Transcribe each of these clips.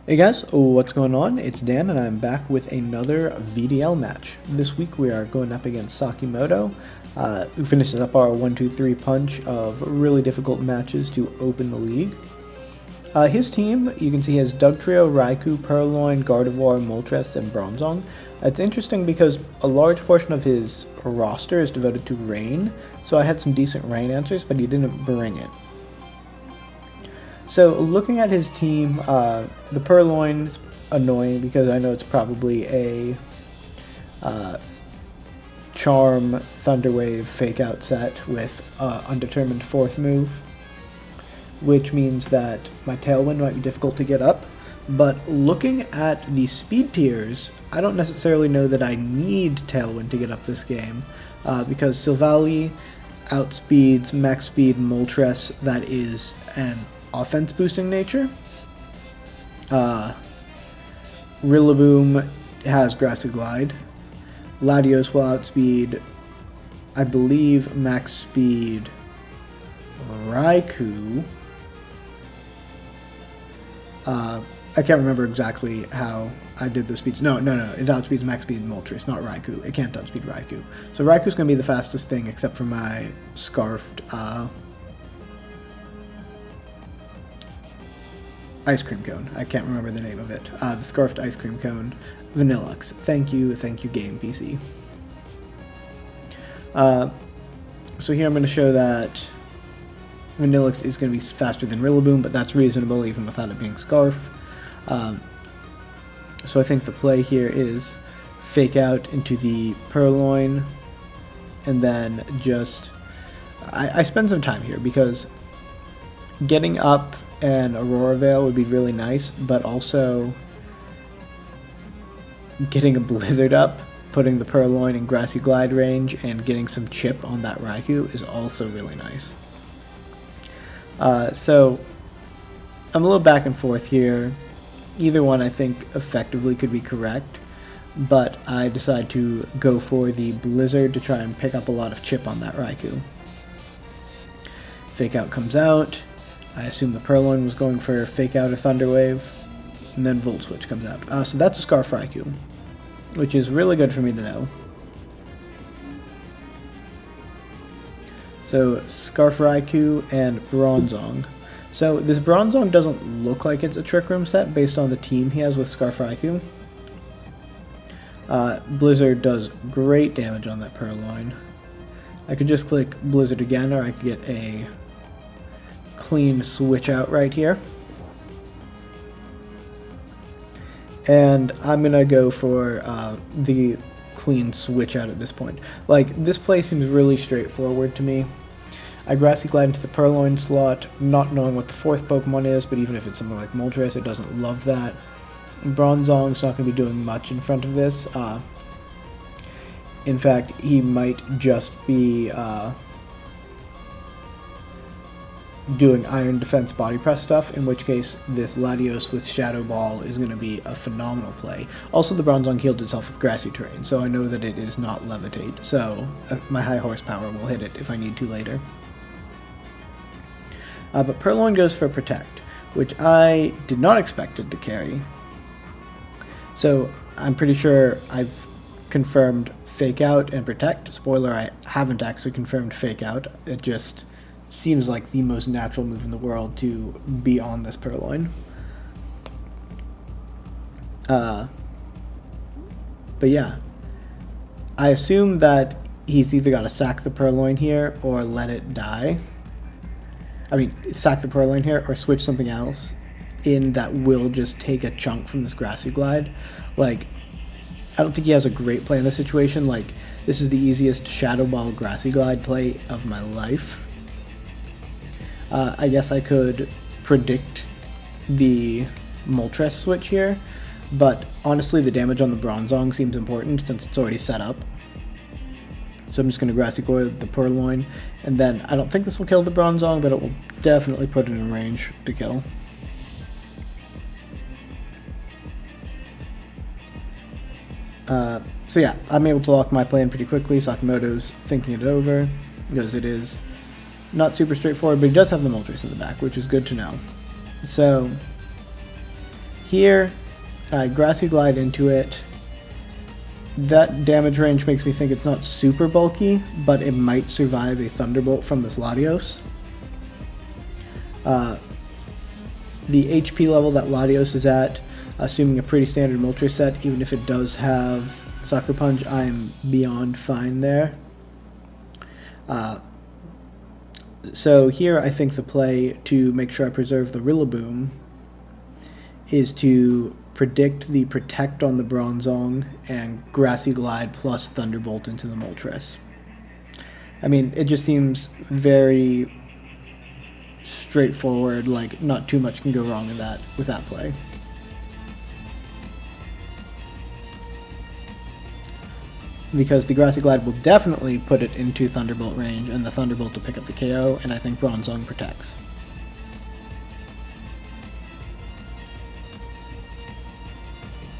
Hey guys, what's going on? It's Dan and I'm back with another VDL match. This week we are going up against Sakimoto, who finishes up our 1-2-3 punch of really difficult matches to open the league. His team, you can see, has Dugtrio, Raikou, Purloin, Gardevoir, Moltres, and Bronzong. It's interesting because a large portion of his roster is devoted to Rain, so I had some decent Rain answers, but he didn't bring it. So looking at his team, the Purloin is annoying because I know it's probably a Charm, Thunderwave, Fake Out set with Undetermined fourth move, which means that my Tailwind might be difficult to get up. But looking at the speed tiers, I don't necessarily know that I need Tailwind to get up this game, because Silvally outspeeds max speed Moltres that is an offense boosting nature. Rillaboom has Grassy Glide. Latios will outspeed, I believe, max speed Raikou. I can't remember exactly how I did the speeds. No, it outspeeds max speed Moltres, not Raikou. It can't outspeed Raikou. So Raikou's going to be the fastest thing except for my Scarfed Ice Cream Cone. I can't remember the name of it. The Scarfed Ice Cream Cone. Vanillux. Thank you Game PC. So here I'm going to show that Vanillux is going to be faster than Rillaboom, but that's reasonable even without it being Scarf. So I think the play here is Fake Out into the Purloin, and then just... I spend some time here because getting up and Aurora Veil would be really nice, but also getting a Blizzard up, putting the Purloin in Grassy Glide range, and getting some chip on that Raikou is also really nice. So I'm a little back and forth here. Either one I think effectively could be correct, but I decide to go for the Blizzard to try and pick up a lot of chip on that Raikou. Fake Out comes out. I assume the Purloin was going for Fake Out or Thunder Wave, and then Volt Switch comes out. So that's a Scarf Raikou, which is really good for me to know. So Scarf Raikou and Bronzong. So this Bronzong doesn't look like it's a Trick Room set based on the team he has with Scarf Raikou. Blizzard does great damage on that Purloin. I could just click Blizzard again, or I could get a clean switch out right here. And I'm gonna go for the clean switch out at this point. Like, this play seems really straightforward to me. I Grassy Glide into the Purloin slot, not knowing what the fourth Pokemon is, but even if it's something like Moltres, it doesn't love that. Bronzong's not going to be doing much in front of this. In fact, he might just be doing Iron Defense Body Press stuff, in which case this Latios with Shadow Ball is going to be a phenomenal play. Also, the Bronzong healed itself with Grassy Terrain, so I know that it is not Levitate, so my high horsepower will hit it if I need to later. But Purloin goes for Protect, which I did not expect it to carry. So I'm pretty sure I've confirmed Fake Out and Protect. Spoiler, I haven't actually confirmed Fake Out. It just seems like the most natural move in the world to be on this Purloin. But yeah, I assume that he's either got to sack the Purloin here or let it die. I mean, sack the Purloin here or switch something else in that will just take a chunk from this Grassy Glide. Like, I don't think he has a great play in this situation. Like, this is the easiest Shadow Ball Grassy Glide play of my life. I guess I could predict the Moltres switch here, but honestly the damage on the Bronzong seems important since it's already set up. So I'm just going to Grassy Glide the Purloin, and then I don't think this will kill the Bronzong, but it will definitely put it in range to kill. So yeah, I'm able to lock my plan pretty quickly. Sakimoto's thinking it over, because it is not super straightforward, but he does have the Moltres in the back, which is good to know. So here, I Grassy Glide into it. That damage range makes me think it's not super bulky, but it might survive a Thunderbolt from this Latios. The HP level that Latios is at, assuming a pretty standard Moltres set, even if it does have Sucker Punch, I'm beyond fine there. So here I think the play to make sure I preserve the Rillaboom is to predict the Protect on the Bronzong and Grassy Glide plus Thunderbolt into the Moltres. I mean, it just seems very straightforward, like not too much can go wrong in that with that play. Because the Grassy Glide will definitely put it into Thunderbolt range, and the Thunderbolt to pick up the KO, and I think Bronzong protects.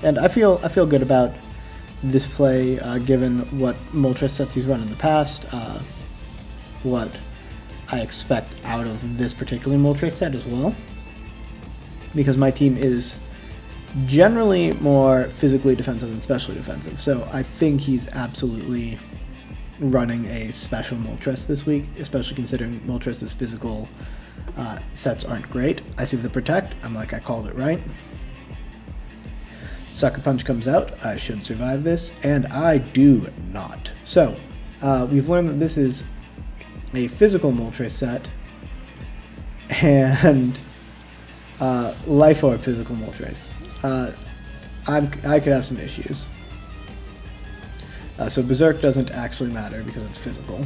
And I feel good about this play, given what Moltres sets he's run in the past, what I expect out of this particular Moltres set as well, because my team is generally more physically defensive than specially defensive, so I think he's absolutely running a special Moltres this week, especially considering Moltres' physical sets aren't great. I see the Protect, I'm like, I called it right. Sucker Punch comes out, I should survive this, and I do not. So, we've learned that this is a physical Moltres set, and Life Orb physical Moltres. I could have some issues. So Berserk doesn't actually matter because it's physical.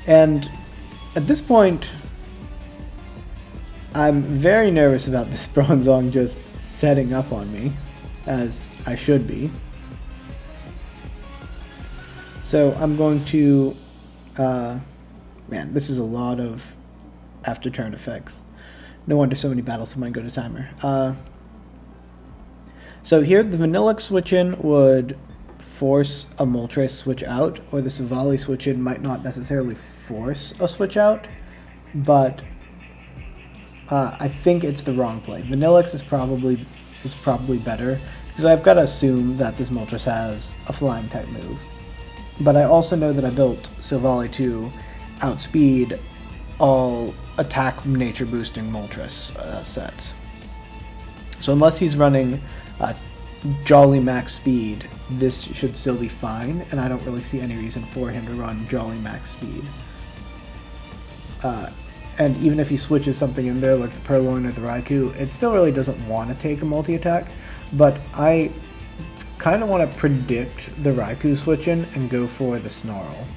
And at this point, I'm very nervous about this Bronzong just setting up on me, as I should be. So I'm going to... man, this is a lot of after turn effects. No wonder so many battles of mine go to timer. So here, the Vanilluxe switch-in would force a Moltres switch out, or the Savali switch-in might not necessarily force a switch out, but I think it's the wrong play. Vanilluxe is probably better, because I've got to assume that this Moltres has a flying type move. But I also know that I built Savali to outspeed all attack nature boosting Moltres sets. So unless he's running Jolly max speed, this should still be fine, and I don't really see any reason for him to run Jolly max speed. And even if he switches something in there like the Purloin or the Raikou, it still really doesn't want to take a multi-attack, but I kind of want to predict the Raikou switch in and go for the Snarl.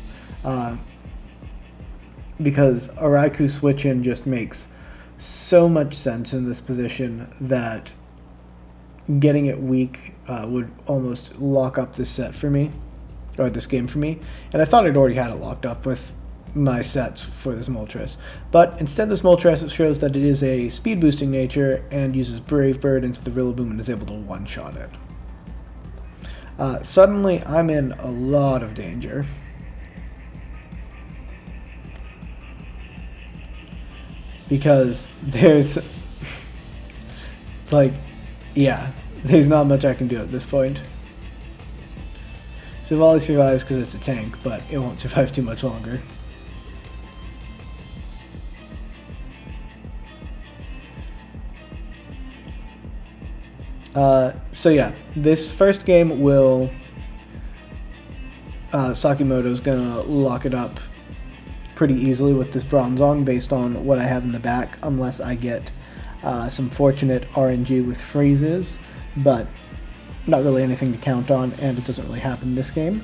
Because a Raikou switch in just makes so much sense in this position that getting it weak would almost lock up this set for me, or this game for me. And I thought I'd already had it locked up with my sets for this Moltres. But instead this Moltres shows that it is a speed boosting nature and uses Brave Bird into the Rillaboom and is able to one-shot it. Suddenly I'm in a lot of danger. Because there's, like, yeah, there's not much I can do at this point. Savali survives because it's a tank, but it won't survive too much longer. So yeah, this first game will, Sakimoto's gonna lock it up pretty easily with this Bronzong based on what I have in the back, unless I get some fortunate RNG with freezes, but not really anything to count on, and it doesn't really happen in this game.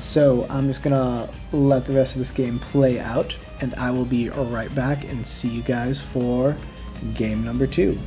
So I'm just gonna let the rest of this game play out, and I will be right back and see you guys for game number 2.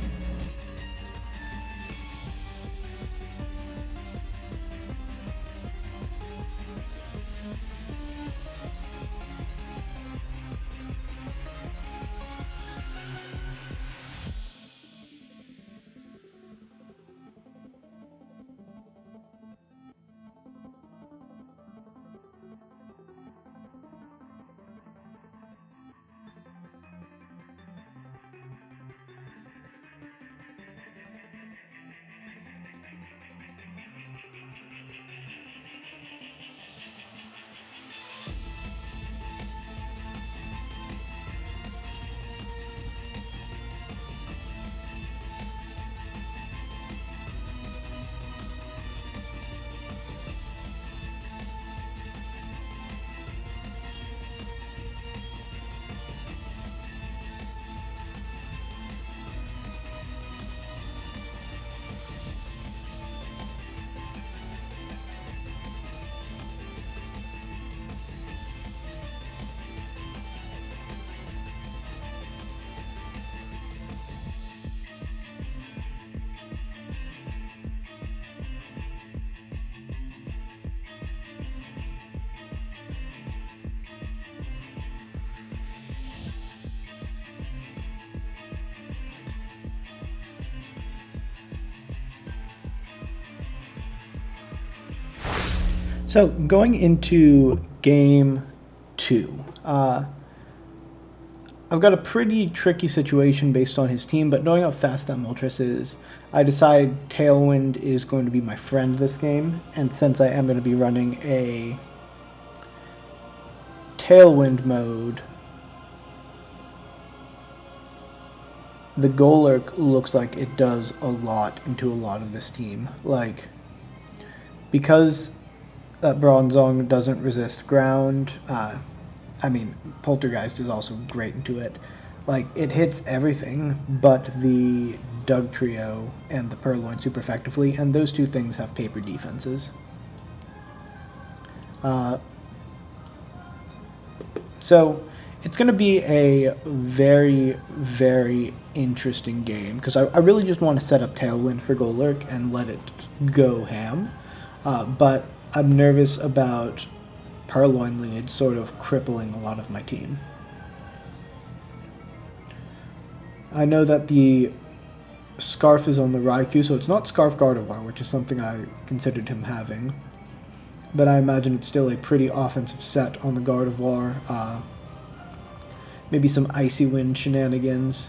So going into game 2, I've got a pretty tricky situation based on his team, but knowing how fast that Moltres is, I decide Tailwind is going to be my friend this game, and since I am going to be running a Tailwind mode, the Golurk looks like it does a lot into a lot of this team. Like, because that Bronzong doesn't resist ground, I mean, Poltergeist is also great into it. Like, it hits everything but the Doug Trio and the Purloin super effectively, and those two things have paper defenses. So it's going to be a very, very interesting game, because I really just want to set up Tailwind for Golurk and let it go ham. But I'm nervous about Purloin lineage sort of crippling a lot of my team. I know that the Scarf is on the Raikou, so it's not Scarf Gardevoir, which is something I considered him having. But I imagine it's still a pretty offensive set on the Gardevoir. Maybe some Icy Wind shenanigans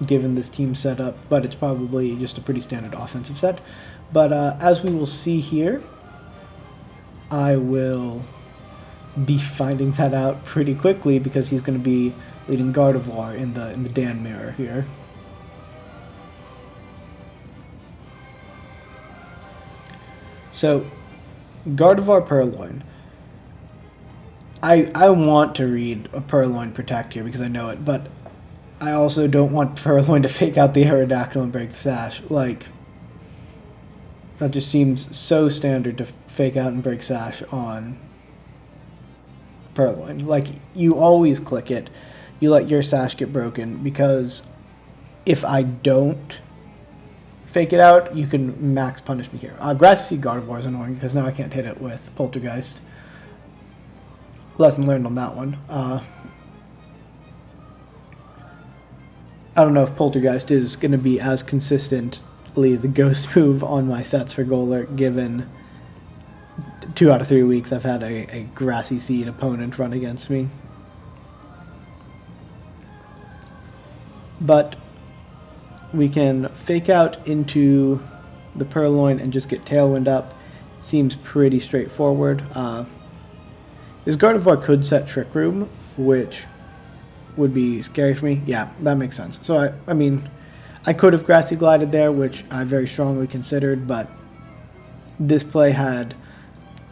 given this team setup, but it's probably just a pretty standard offensive set. But as we will see here, I will be finding that out pretty quickly, because he's going to be leading Gardevoir in the Dan mirror here. So, Gardevoir Purloin. I want to read a Purloin Protect here because I know it, but I also don't want Purloin to fake out the Aerodactyl and break the Sash. Like, that just seems so standard to fake out and break Sash on Purloin. Like, you always click it. You let your Sash get broken, because if I don't fake it out, you can max punish me here. Grassy Seed Gardevoir is annoying because now I can't hit it with Poltergeist. Lesson learned on that one. I don't know if Poltergeist is going to be as consistently the ghost move on my sets for Golurk, given 2 out of 3 weeks I've had a Grassy Seed opponent run against me. But we can fake out into the Purloin and just get Tailwind up. Seems pretty straightforward. This Gardevoir could set Trick Room, which would be scary for me. Yeah, that makes sense. So, I mean, I could have Grassy Glided there, which I very strongly considered, but this play had...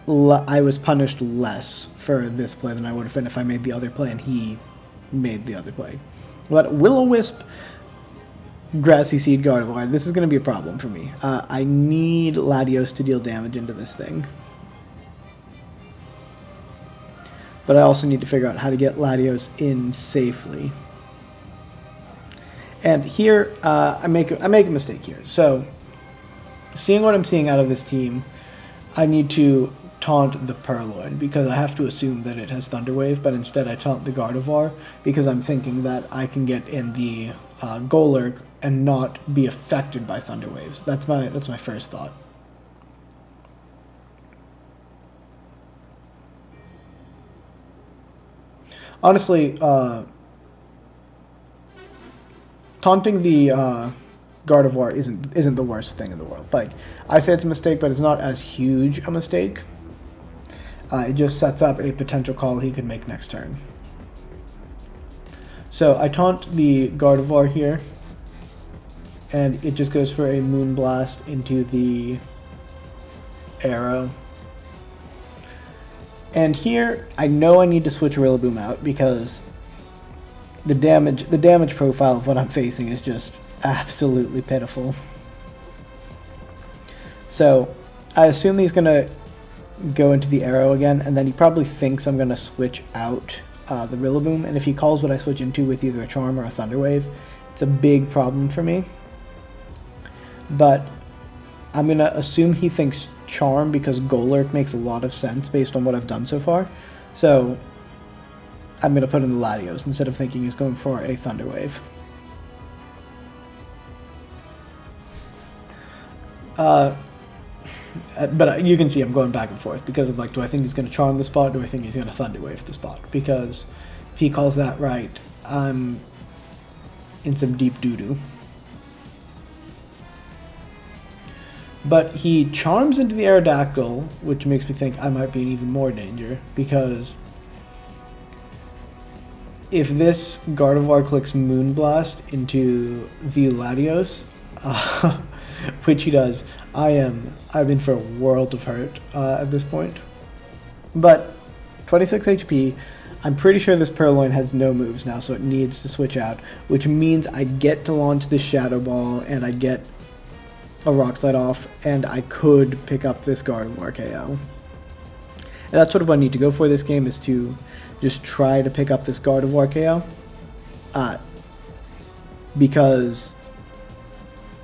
I was punished less for this play than I would have been if I made the other play and he made the other play. But Will-O-Wisp, Grassy Seed Gardevoir, this is going to be a problem for me. I need Latios to deal damage into this thing. But I also need to figure out how to get Latios in safely. And here, I make a mistake here. So, seeing what I'm seeing out of this team, I need to taunt the Purloin, because I have to assume that it has Thunder Wave, but instead I taunt the Gardevoir, because I'm thinking that I can get in the Golurk and not be affected by Thunder Waves. That's my first thought. Honestly, taunting the Gardevoir isn't the worst thing in the world. Like, I say it's a mistake, but it's not as huge a mistake. It just sets up a potential call he could make next turn. So I taunt the Gardevoir here, and it just goes for a Moonblast into the arrow. And here, I know I need to switch Rillaboom out, because the damage profile of what I'm facing is just absolutely pitiful. So I assume he's going to go into the arrow again, and then he probably thinks I'm going to switch out the Rillaboom, and if he calls what I switch into with either a Charm or a Thunder Wave, it's a big problem for me. But I'm going to assume he thinks Charm, because Golurk makes a lot of sense based on what I've done so far. So I'm going to put in the Latios instead of thinking he's going for a Thunder Wave. But you can see I'm going back and forth because of like, do I think he's going to charm the spot? Do I think he's going to Thunder Wave the spot? Because if he calls that right, I'm in some deep doo-doo. But he charms into the Aerodactyl, which makes me think I might be in even more danger, because if this Gardevoir clicks Moonblast into the Latios, which he does, I'm in for a world of hurt at this point. But 26 HP, I'm pretty sure this Purloin has no moves now, so it needs to switch out, which means I get to launch this Shadow Ball, and I get a Rock Slide off, and I could pick up this Gardevoir KO. And that's sort of what I need to go for this game, is to just try to pick up this Gardevoir KO. Because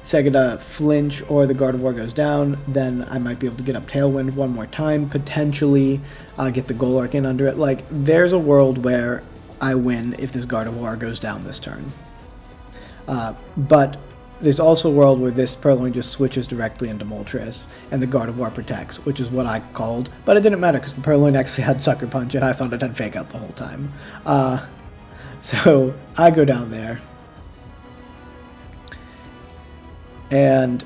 Segata flinch or the Gardevoir goes down, then I might be able to get up Tailwind one more time, potentially get the Golurk in under it. Like, there's a world where I win if this Gardevoir goes down this turn. But there's also a world where this Purloin just switches directly into Moltres, and the Gardevoir protects, which is what I called. But it didn't matter, because the Purloin actually had Sucker Punch, and I thought it had Fake Out the whole time. So I go down there, and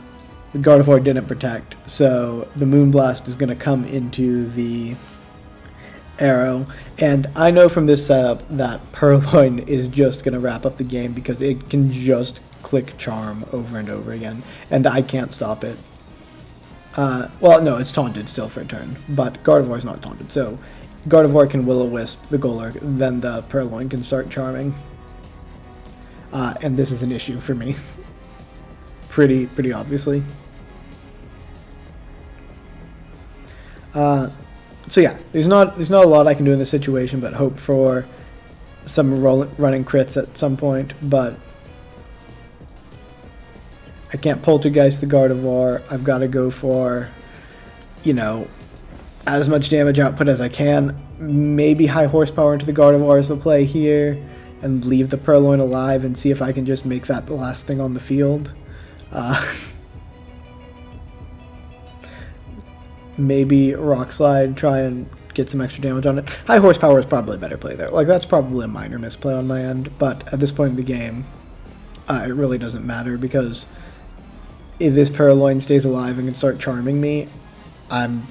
the Gardevoir didn't protect, so the Moonblast is going to come into the Arrow, and I know from this setup that Purloin is just going to wrap up the game because it can just click Charm over and over again, and I can't stop it. Well, no, it's taunted still for a turn, but Gardevoir is not taunted, so Gardevoir can Will-O-Wisp the Golurk, then the Purloin can start charming. And this is an issue for me. Pretty obviously. So yeah, there's not a lot I can do in this situation, but hope for some running crits at some point. But I can't Poltergeist the Gardevoir. I've got to go for, you know, as much damage output as I can. Maybe high horsepower into the Gardevoir is the play here, and leave the Purloin alive and see if I can just make that the last thing on the field. Maybe Rock Slide, try and get some extra damage on it. High horsepower is probably a better play there. Like, that's probably a minor misplay on my end, but at this point in the game, it really doesn't matter, because if this Purloin stays alive and can start charming me, I'm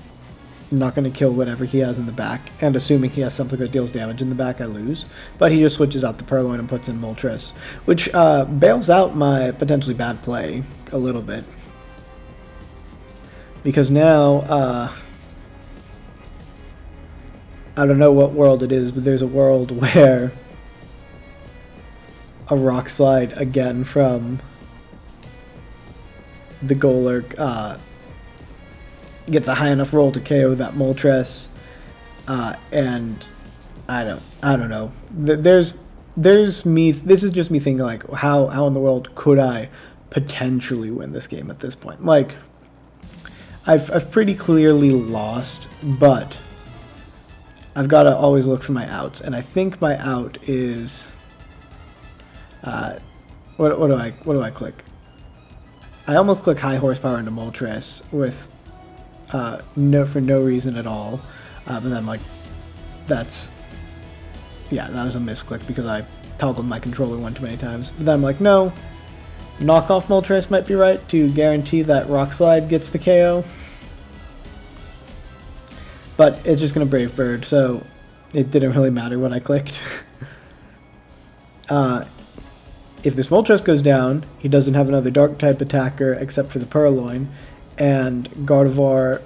not going to kill whatever he has in the back, and assuming he has something that deals damage in the back, I lose. But he just switches out the Purloin and puts in Moltres, which bails out my potentially bad play a little bit. Because now, I don't know what world it is, but there's a world where a Rock Slide again from the Golurk gets a high enough roll to KO that Moltres, and I don't know. There's me. This is just me thinking, like, how in the world could I potentially win this game at this point? Like, I've pretty clearly lost, but I've got to always look for my outs, and I think my out is what do I click? I almost click high horsepower into Moltres with for no reason at all, but then I'm like, that was a misclick because I toggled my controller one too many times. But then I'm like, no, knock off Moltres might be right to guarantee that Rock Slide gets the KO. But it's just going to Brave Bird, so it didn't really matter what I clicked. If this Moltres goes down, he doesn't have another Dark-type attacker except for the Purloin, and Gardevoir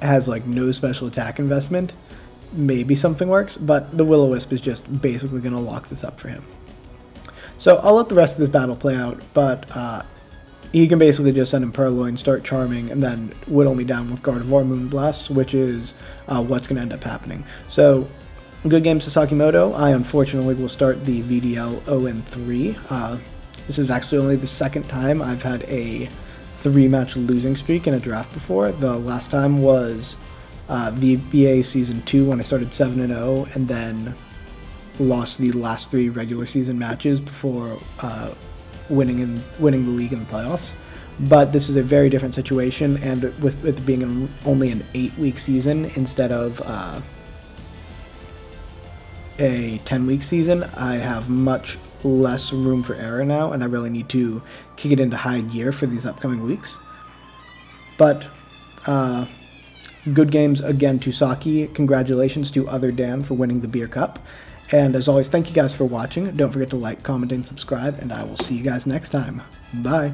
has, like, no special attack investment. Maybe something works, but the Will-O-Wisp is just basically going to lock this up for him. So I'll let the rest of this battle play out, but he can basically just send him Purloin, start charming, and then whittle me down with Gardevoir Moonblast, which is what's going to end up happening. So, good game, Sasaki-Moto. I unfortunately will start the VDL 0-3. This is actually only the second time I've had a 3-match losing streak in a draft before. The last time was VBA Season 2 when I started 7-0, and then lost the last 3 regular season matches before winning the league in the playoffs. But this is a very different situation, and with it being only an 8-week season instead of a 10-week season, I have much less room for error now, and I really need to kick it into high gear for these upcoming weeks. But good games again to Saki. Congratulations to Other Dan for winning the beer cup. And as always, thank you guys for watching. Don't forget to like, comment, and subscribe, and I will see you guys next time. Bye.